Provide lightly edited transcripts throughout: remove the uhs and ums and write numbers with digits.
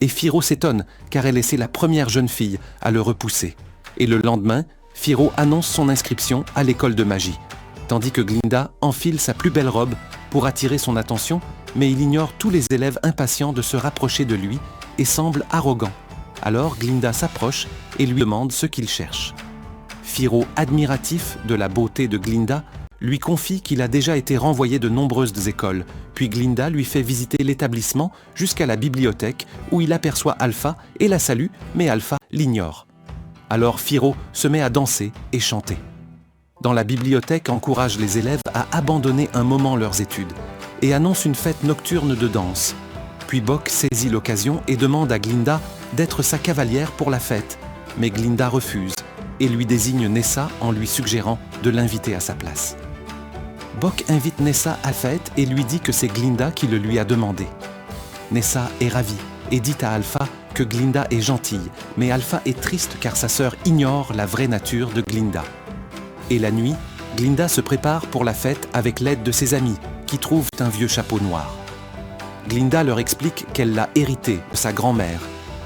Et Firo s'étonne, car elle est la première jeune fille à le repousser. Et le lendemain, Firo annonce son inscription à l'école de magie, tandis que Glinda enfile sa plus belle robe pour attirer son attention, mais il ignore tous les élèves impatients de se rapprocher de lui et semble arrogant. Alors Glinda s'approche et lui demande ce qu'il cherche. Firo, admiratif de la beauté de Glinda, lui confie qu'il a déjà été renvoyé de nombreuses écoles, puis Glinda lui fait visiter l'établissement jusqu'à la bibliothèque où il aperçoit Alpha et la salue, mais Alpha l'ignore. Alors Firo se met à danser et chanter. Dans la bibliothèque, encourage les élèves à abandonner un moment leurs études et annonce une fête nocturne de danse. Puis Boq saisit l'occasion et demande à Glinda d'être sa cavalière pour la fête, mais Glinda refuse et lui désigne Nessa en lui suggérant de l'inviter à sa place. Boq invite Nessa à la fête et lui dit que c'est Glinda qui le lui a demandé. Nessa est ravie et dit à Alpha que Glinda est gentille, mais Alpha est triste car sa sœur ignore la vraie nature de Glinda. Et la nuit, Glinda se prépare pour la fête avec l'aide de ses amis, qui trouvent un vieux chapeau noir. Glinda leur explique qu'elle l'a hérité de sa grand-mère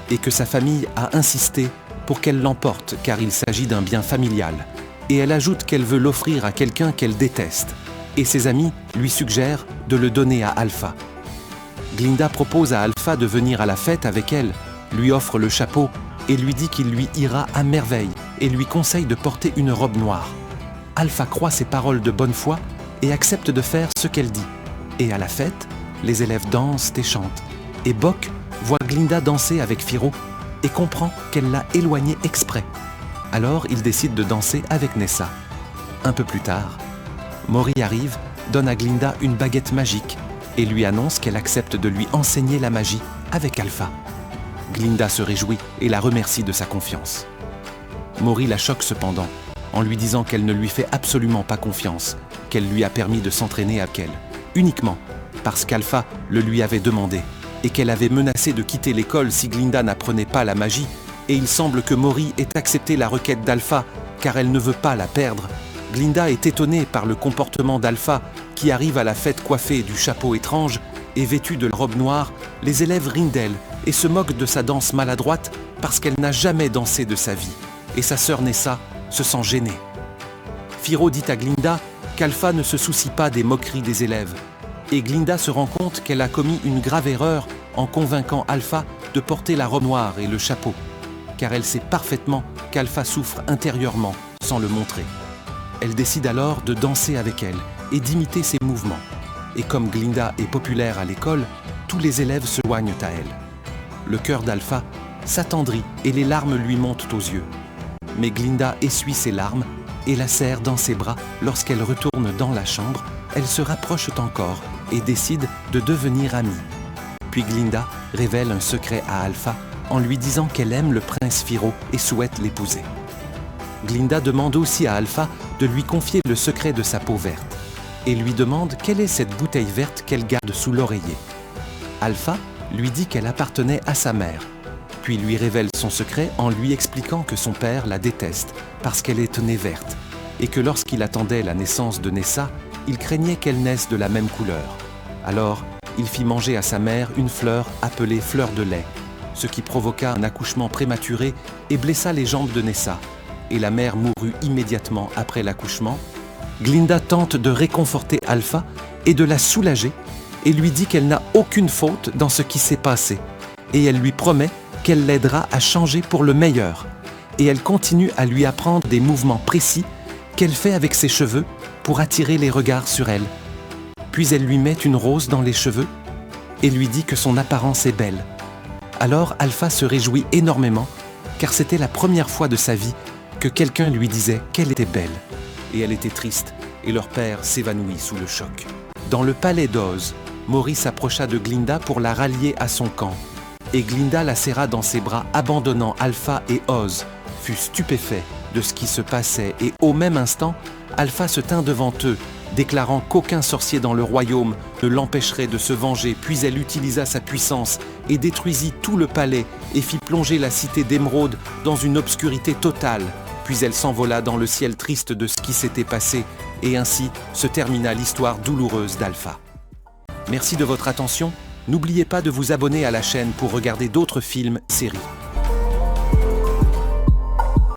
et que sa famille a insisté pour qu'elle l'emporte car il s'agit d'un bien familial. Et elle ajoute qu'elle veut l'offrir à quelqu'un qu'elle déteste. Et ses amis lui suggèrent de le donner à Alpha. Glinda propose à Alpha de venir à la fête avec elle, lui offre le chapeau et lui dit qu'il lui ira à merveille et lui conseille de porter une robe noire. Alpha croit ses paroles de bonne foi et accepte de faire ce qu'elle dit. Et à la fête, les élèves dansent et chantent. Et Boq voit Glinda danser avec Firo et comprend qu'elle l'a éloignée exprès. Alors il décide de danser avec Nessa. Un peu plus tard, Mori arrive, donne à Glinda une baguette magique et lui annonce qu'elle accepte de lui enseigner la magie avec Alpha. Glinda se réjouit et la remercie de sa confiance. Mori la choque cependant, en lui disant qu'elle ne lui fait absolument pas confiance, qu'elle lui a permis de s'entraîner avec elle, uniquement parce qu'Alpha le lui avait demandé, et qu'elle avait menacé de quitter l'école si Glinda n'apprenait pas la magie, et il semble que Mori ait accepté la requête d'Alpha, car elle ne veut pas la perdre. Glinda est étonnée par le comportement d'Alpha, qui arrive à la fête coiffé du chapeau étrange et vêtu de la robe noire. Les élèves rient d'elle et se moquent de sa danse maladroite parce qu'elle n'a jamais dansé de sa vie, et sa sœur Nessa se sent gênée. Firo dit à Glinda qu'Alpha ne se soucie pas des moqueries des élèves, et Glinda se rend compte qu'elle a commis une grave erreur en convainquant Alpha de porter la robe noire et le chapeau, car elle sait parfaitement qu'Alpha souffre intérieurement sans le montrer. Elle décide alors de danser avec elle et d'imiter ses mouvements. Et comme Glinda est populaire à l'école, tous les élèves se joignent à elle. Le cœur d'Alpha s'attendrit et les larmes lui montent aux yeux. Mais Glinda essuie ses larmes et la serre dans ses bras. Lorsqu'elle retourne dans la chambre, elles se rapprochent encore et décident de devenir amies. Puis Glinda révèle un secret à Alpha en lui disant qu'elle aime le prince Firo et souhaite l'épouser. Glinda demande aussi à Alpha de lui confier le secret de sa peau verte et lui demande quelle est cette bouteille verte qu'elle garde sous l'oreiller. Alpha lui dit qu'elle appartenait à sa mère, puis lui révèle son secret en lui expliquant que son père la déteste parce qu'elle est née verte et que lorsqu'il attendait la naissance de Nessa, il craignait qu'elle naisse de la même couleur. Alors, il fit manger à sa mère une fleur appelée fleur de lait, ce qui provoqua un accouchement prématuré et blessa les jambes de Nessa, et la mère mourut immédiatement après l'accouchement. Glinda tente de réconforter Alpha et de la soulager et lui dit qu'elle n'a aucune faute dans ce qui s'est passé, et elle lui promet qu'elle l'aidera à changer pour le meilleur. Et elle continue à lui apprendre des mouvements précis qu'elle fait avec ses cheveux pour attirer les regards sur elle. Puis elle lui met une rose dans les cheveux et lui dit que son apparence est belle. Alors Alpha se réjouit énormément car c'était la première fois de sa vie que quelqu'un lui disait qu'elle était belle. Et elle était triste et leur père s'évanouit sous le choc. Dans le palais d'Oz, Mori s'approcha de Glinda pour la rallier à son camp. Et Glinda la serra dans ses bras, abandonnant Alpha, et Oz fut stupéfait de ce qui se passait, et au même instant, Alpha se tint devant eux, déclarant qu'aucun sorcier dans le royaume ne l'empêcherait de se venger. Puis elle utilisa sa puissance et détruisit tout le palais et fit plonger la cité d'Émeraude dans une obscurité totale. Puis elle s'envola dans le ciel triste de ce qui s'était passé, et ainsi se termina l'histoire douloureuse d'Alpha. Merci de votre attention N'oubliez pas de vous abonner à la chaîne pour regarder d'autres films, séries.